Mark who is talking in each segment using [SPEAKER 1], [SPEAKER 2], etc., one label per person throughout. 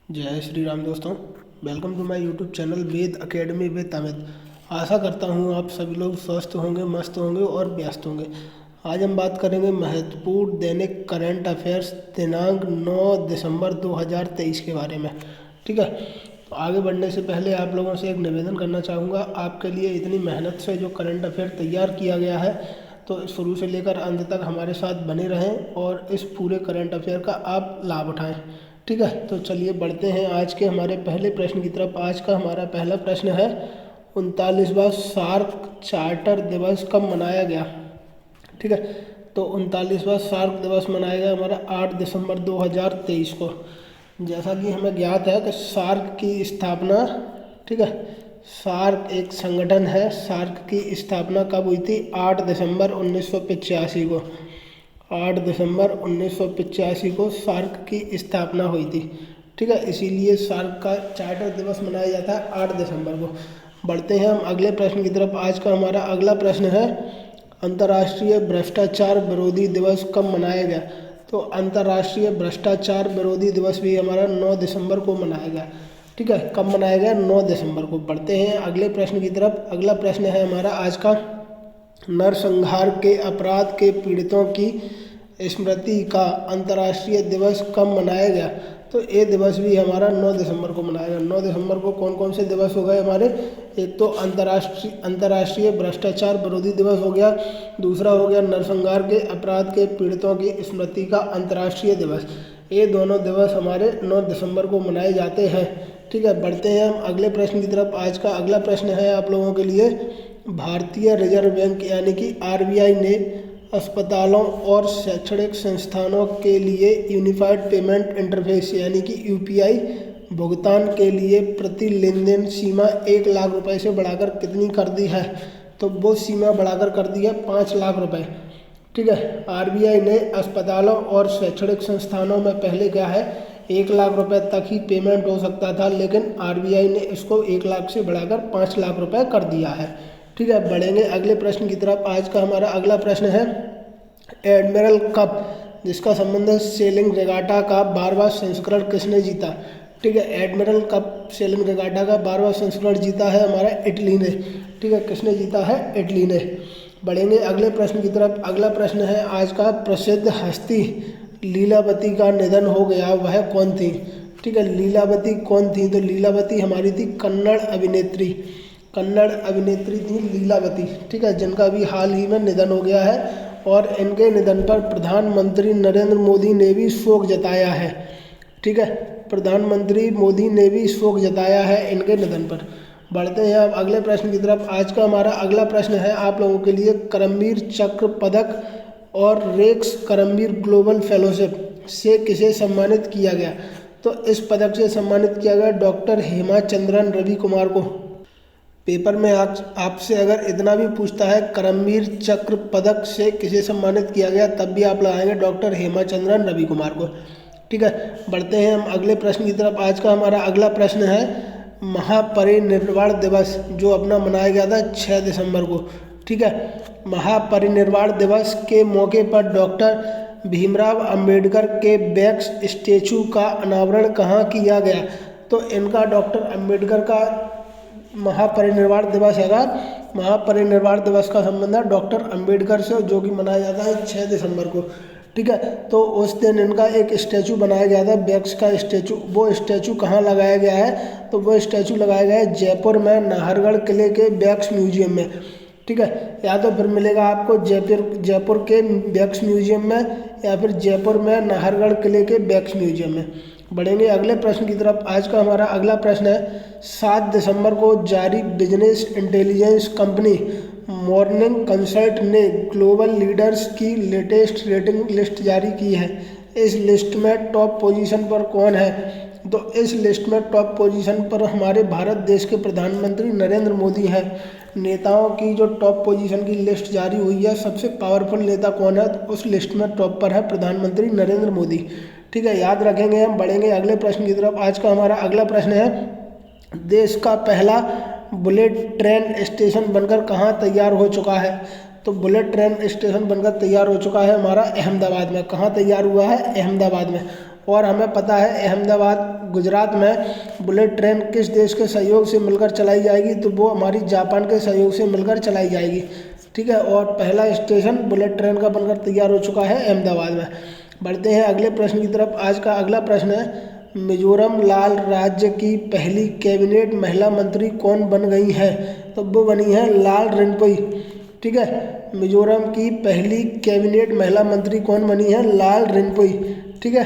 [SPEAKER 1] जय श्री राम दोस्तों। Welcome to my YouTube channel Ved academy with Amit. आशा करता हूँ आप सभी लोग स्वस्थ होंगे, मस्त होंगे और व्यस्त होंगे। आज हम बात करेंगे महत्वपूर्ण दैनिक करंट अफेयर्स दिनांक 9 दिसंबर 2023 के बारे में। ठीक है, तो आगे बढ़ने से पहले आप लोगों से एक निवेदन करना चाहूँगा। आपके लिए इतनी मेहनत से जो करंट अफेयर तैयार किया गया है, तो शुरू से लेकर अंत तक हमारे साथ बने रहें और इस पूरे करंट अफेयर का आप लाभ उठाएं। ठीक है, तो चलिए बढ़ते हैं आज के हमारे पहले प्रश्न की तरफ। आज का हमारा पहला प्रश्न है 39वां सार्क चार्टर दिवस कब मनाया गया। ठीक है, तो 39वां सार्क दिवस मनाया गया हमारा 8 दिसंबर 2023 को। जैसा कि हमें ज्ञात है कि सार्क की स्थापना, ठीक है, सार्क एक संगठन है। सार्क की स्थापना कब हुई थी? 8 दिसंबर 1985 को। 8 दिसंबर 1985 को सार्क की स्थापना हुई थी। ठीक है, इसीलिए सार्क का चार्टर दिवस मनाया जाता है 8 दिसंबर को। बढ़ते हैं हम अगले प्रश्न की तरफ। आज का हमारा अगला प्रश्न है अंतर्राष्ट्रीय भ्रष्टाचार विरोधी दिवस कब मनाया गया। तो अंतर्राष्ट्रीय भ्रष्टाचार विरोधी दिवस भी हमारा 9 दिसंबर को मनाया गया। ठीक है, कब मनाया गया? 9 दिसंबर को। बढ़ते हैं अगले प्रश्न की तरफ। अगला प्रश्न है हमारा आज का नरसंहार के अपराध के पीड़ितों की स्मृति का अंतर्राष्ट्रीय दिवस कब मनाया गया। तो ये दिवस भी हमारा 9 दिसंबर को मनाया गया। 9 दिसंबर को कौन कौन से दिवस हो गए हमारे? एक तो अंतर्राष्ट्रीय भ्रष्टाचार विरोधी दिवस हो गया, दूसरा हो गया नरसंहार के अपराध के पीड़ितों की स्मृति का अंतर्राष्ट्रीय दिवस। ये दोनों दिवस हमारे 9 दिसंबर को मनाए जाते हैं। ठीक है, बढ़ते हैं हम अगले प्रश्न की तरफ। आज का अगला प्रश्न है आप लोगों के लिए भारतीय रिजर्व बैंक यानी कि आरबीआई ने अस्पतालों और शैक्षणिक संस्थानों के लिए यूनिफाइड पेमेंट इंटरफेस यानी कि यूपीआई भुगतान के लिए प्रति लेन देन सीमा 1 लाख रुपए से बढ़ाकर कितनी कर दी है। तो वो सीमा बढ़ाकर कर दी है 5 लाख रुपए। ठीक है, आरबीआई ने अस्पतालों और शैक्षणिक संस्थानों में पहले क्या है 1 लाख रुपए तक ही पेमेंट हो सकता था, लेकिन आरबीआई ने इसको 1 लाख से बढ़ाकर 5 लाख रुपए कर दिया है। ठीक है, बढ़ेंगे अगले प्रश्न की तरफ। आज का हमारा अगला प्रश्न है एडमिरल कप जिसका संबंध है सेलिंग रेगाटा का 12वां संस्करण किसने जीता। ठीक है, एडमिरल कप सेलिंग रेगाटा का 12वां संस्करण जीता है हमारा इटली ने। ठीक है, किसने जीता है? इटली ने। बढ़ेंगे अगले प्रश्न की तरफ। अगला प्रश्न है आज का प्रसिद्ध हस्ती लीलावती का निधन हो गया, वह कौन थी। ठीक है, लीलावती कौन थी? तो लीलावती हमारी थी कन्नड़ अभिनेत्री थी लीलावती। ठीक है, जिनका भी हाल ही में निधन हो गया है और इनके निधन पर प्रधानमंत्री नरेंद्र मोदी ने भी शोक जताया है। ठीक है, प्रधानमंत्री मोदी ने भी शोक जताया है इनके निधन पर। बढ़ते हैं अब अगले प्रश्न की तरफ। आज का हमारा अगला प्रश्न है आप लोगों के लिए करमवीर चक्र पदक और रेक्स करमवीर ग्लोबल फेलोशिप से किसे सम्मानित किया गया। तो इस पदक से सम्मानित किया गया डॉक्टर हेमाचंद्रन रवि कुमार को। पेपर में आपसे अगर इतना भी पूछता है करमवीर चक्र पदक से किसे सम्मानित किया गया, तब भी आप लगाएंगे डॉक्टर हेमाचंद्रन रवि कुमार को। ठीक है, बढ़ते हैं हम अगले प्रश्न की तरफ। आज का हमारा अगला प्रश्न है महापरिनिर्वाण दिवस जो अपना मनाया गया था 6 दिसंबर को। ठीक है, महापरिनिर्वाण दिवस के मौके पर डॉक्टर भीमराव अंबेडकर के वैक्स स्टैचू का अनावरण कहाँ किया गया। तो इनका डॉक्टर अंबेडकर का महापरिनिर्वाण दिवस हैगा। महापरिनिर्वाण दिवस का संबंध है डॉक्टर अंबेडकर से, जो कि मनाया जाता है 6 दिसंबर को। ठीक है, तो उस दिन इनका एक स्टैचू बनाया गया था, वैक्स का स्टैचू। वो स्टैचू कहाँ लगाया गया है? तो वो स्टैचू लगाया गया है जयपुर में नाहरगढ़ किले के वैक्स म्यूजियम में। ठीक है, या तो फिर मिलेगा आपको जयपुर के वैक्स म्यूजियम में या फिर जयपुर में नाहरगढ़ किले के वैक्स म्यूजियम में। बढ़ेंगे अगले प्रश्न की तरफ। आज का हमारा अगला प्रश्न है 7 दिसंबर को जारी business intelligence company morning consult ने ग्लोबल लीडर्स की लेटेस्ट रेटिंग लिस्ट जारी की है। इस लिस्ट में टॉप पोजीशन पर कौन है? तो इस लिस्ट में टॉप पोजीशन पर हमारे भारत देश के प्रधानमंत्री नरेंद्र मोदी है। नेताओं की जो टॉप पोजीशन की लिस्ट जारी हुई है, सबसे पावरफुल नेता कौन है, तो उस लिस्ट में टॉप पर है प्रधानमंत्री नरेंद्र मोदी। ठीक है, याद रखेंगे हम। बढ़ेंगे अगले प्रश्न की तरफ। आज का हमारा अगला प्रश्न है देश का पहला बुलेट ट्रेन स्टेशन बनकर कहाँ तैयार हो चुका है। तो बुलेट ट्रेन स्टेशन बनकर तैयार हो चुका है हमारा अहमदाबाद में। कहाँ तैयार हुआ है? अहमदाबाद में। और हमें पता है अहमदाबाद गुजरात में बुलेट ट्रेन किस देश के सहयोग से मिलकर चलाई जाएगी, तो वो हमारी जापान के सहयोग से मिलकर चलाई जाएगी। ठीक है, और पहला स्टेशन बुलेट ट्रेन का बनकर तैयार हो चुका है अहमदाबाद में। बढ़ते हैं अगले प्रश्न की तरफ। आज का अगला प्रश्न है, मिजोरम लाल राज्य की पहली कैबिनेट महिला मंत्री कौन बन गई हैं? तो वो बनी है लाल रिंपोई। ठीक है, मिजोरम की पहली कैबिनेट महिला मंत्री कौन बनी है? लाल रिंपोई। ठीक है,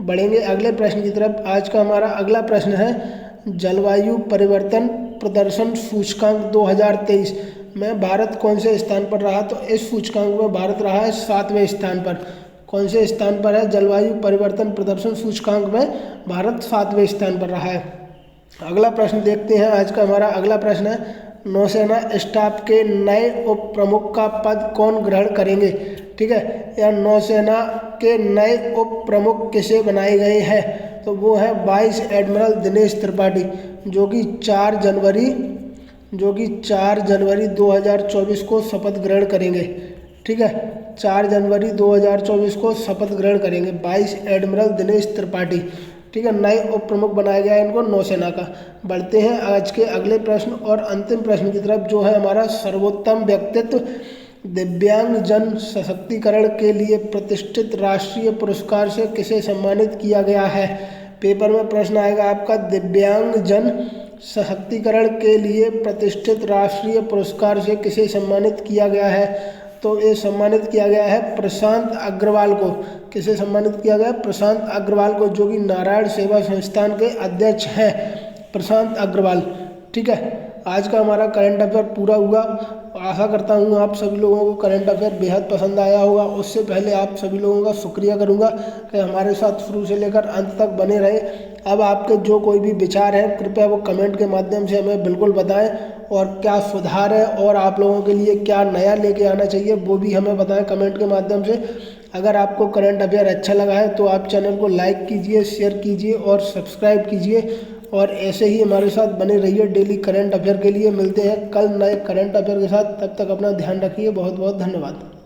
[SPEAKER 1] बढ़ेंगे अगले प्रश्न की तरफ। आज का हमारा अगला प्रश्न है, जलवायु परिवर्तन प्रदर्शन सूचकांक 2023 में भारत कौन से स्थान पर रहा? तो इस सूचकांक में भारत रहा है 7वें स्थान पर। कौन से स्थान पर है? जलवायु परिवर्तन प्रदर्शन सूचकांक में भारत 7वें स्थान पर रहा है। अगला प्रश्न देखते हैं। आज का हमारा अगला प्रश्न है, नौसेना स्टाफ के नए उप प्रमुख का पद कौन ग्रहण करेंगे? ठीक है, या नौसेना के नए उप प्रमुख किसे बनाए गए हैं? तो वो है वाइस एडमिरल दिनेश त्रिपाठी, जो कि 4 जनवरी 2024 को शपथ ग्रहण करेंगे। ठीक है, 4 जनवरी 2024 को शपथ ग्रहण करेंगे वाइस एडमिरल दिनेश त्रिपाठी। ठीक है, नए उप प्रमुख बनाया गया है इनको नौसेना का। बढ़ते हैं आज के अगले प्रश्न और अंतिम प्रश्न की तरफ, जो है हमारा सर्वोत्तम व्यक्तित्व दिव्यांग जन सशक्तिकरण के लिए प्रतिष्ठित राष्ट्रीय पुरस्कार से किसे सम्मानित किया गया है? पेपर में प्रश्न आएगा आपका, दिव्यांग जन सशक्तिकरण के लिए प्रतिष्ठित राष्ट्रीय पुरस्कार से किसे सम्मानित किया गया है? तो ये सम्मानित किया गया है प्रशांत अग्रवाल को। किसे सम्मानित किया गया? प्रशांत अग्रवाल को, जो कि नारायण सेवा संस्थान के अध्यक्ष हैं, प्रशांत अग्रवाल। ठीक है, आज का हमारा करंट अफेयर पूरा हुआ। आशा करता हूँ आप सभी लोगों को करंट अफेयर बेहद पसंद आया होगा। उससे पहले आप सभी लोगों का शुक्रिया करूँगा कि हमारे साथ शुरू से लेकर अंत तक बने रहे। अब आपके जो कोई भी विचार हैं, कृपया वो कमेंट के माध्यम से हमें बिल्कुल बताएं, और क्या सुधार है और आप लोगों के लिए क्या नया लेके आना चाहिए वो भी हमें बताएं कमेंट के माध्यम से। अगर आपको करंट अफेयर अच्छा लगा है तो आप चैनल को लाइक कीजिए, शेयर कीजिए और सब्सक्राइब कीजिए, और ऐसे ही हमारे साथ बने रहिए डेली करंट अफेयर के लिए। मिलते हैं कल नए करंट अफेयर के साथ, तब तक अपना ध्यान रखिए। बहुत बहुत धन्यवाद।